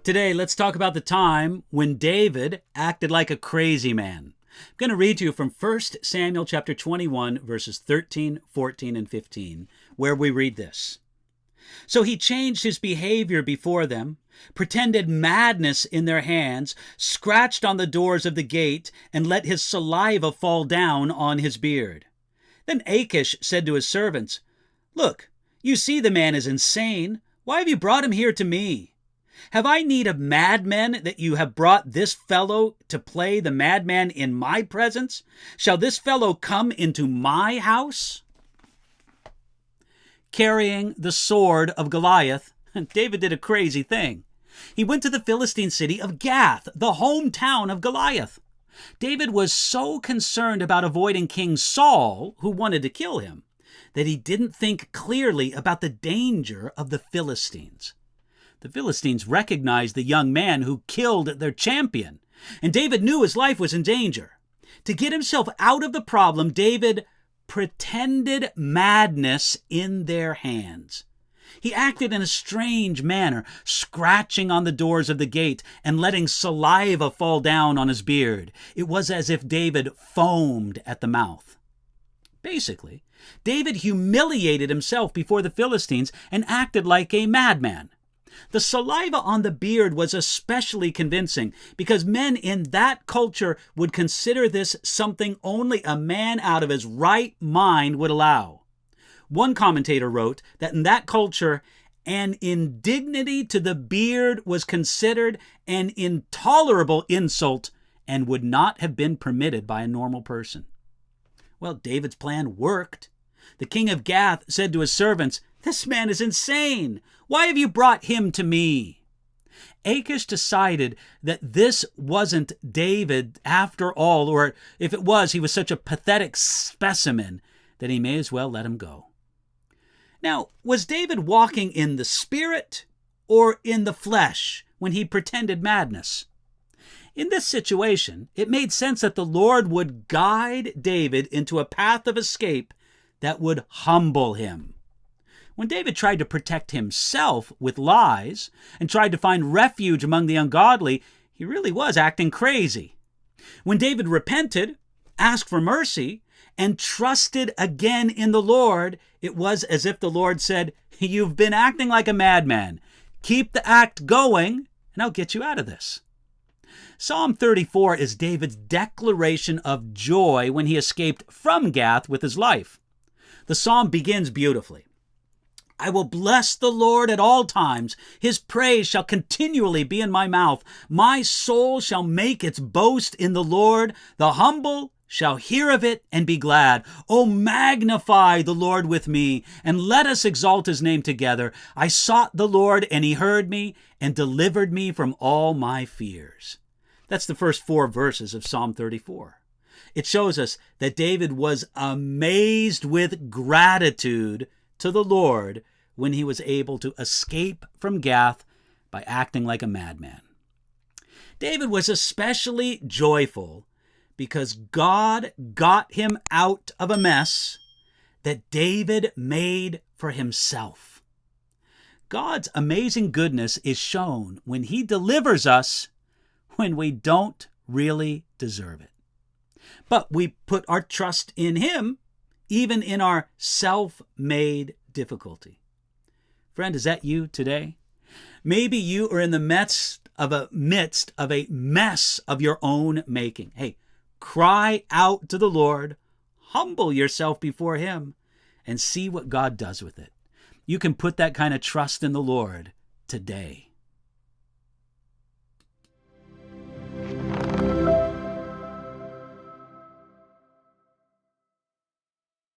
Today, let's talk about the time when David acted like a crazy man. I'm going to read to you from 1 Samuel chapter 21, verses 13, 14, and 15, where we read this. So he changed his behavior before them, pretended madness in their hands, scratched on the doors of the gate, and let his saliva fall down on his beard. Then Achish said to his servants, "Look, you see the man is insane. Why have you brought him here to me? Have I need of madmen that you have brought this fellow to play the madman in my presence? Shall this fellow come into my house?" Carrying the sword of Goliath, David did a crazy thing. He went to the Philistine city of Gath, the hometown of Goliath. David was so concerned about avoiding King Saul, who wanted to kill him, that he didn't think clearly about the danger of the Philistines. The Philistines recognized the young man who killed their champion, and David knew his life was in danger. To get himself out of the problem, David pretended madness in their hands. He acted in a strange manner, scratching on the doors of the gate and letting saliva fall down on his beard. It was as if David foamed at the mouth. Basically, David humiliated himself before the Philistines and acted like a madman. The saliva on the beard was especially convincing because men in that culture would consider this something only a man out of his right mind would allow. One commentator wrote that in that culture, an indignity to the beard was considered an intolerable insult and would not have been permitted by a normal person. Well, David's plan worked. The king of Gath said to his servants, "This man is insane. Why have you brought him to me?" Achish decided that this wasn't David after all, or if it was, he was such a pathetic specimen that he may as well let him go. Now, was David walking in the spirit or in the flesh when he pretended madness? In this situation, it made sense that the Lord would guide David into a path of escape that would humble him. When David tried to protect himself with lies and tried to find refuge among the ungodly, he really was acting crazy. When David repented, asked for mercy, and trusted again in the Lord, it was as if the Lord said, "You've been acting like a madman. Keep the act going, and I'll get you out of this." Psalm 34 is David's declaration of joy when he escaped from Gath with his life. The psalm begins beautifully. "I will bless the Lord at all times. His praise shall continually be in my mouth. My soul shall make its boast in the Lord. The humble shall hear of it and be glad. Oh, magnify the Lord with me, and let us exalt his name together. I sought the Lord, and he heard me and delivered me from all my fears." That's the first 4 verses of Psalm 34. It shows us that David was amazed with gratitude to the Lord when he was able to escape from Gath by acting like a madman. David was especially joyful because God got him out of a mess that David made for himself. God's amazing goodness is shown when he delivers us when we don't really deserve it. But we put our trust in him even in our self-made difficulty. Friend, is that you today? Maybe you are in the midst of a mess of your own making. Hey, cry out to the Lord, humble yourself before him, and see what God does with it. You can put that kind of trust in the Lord today.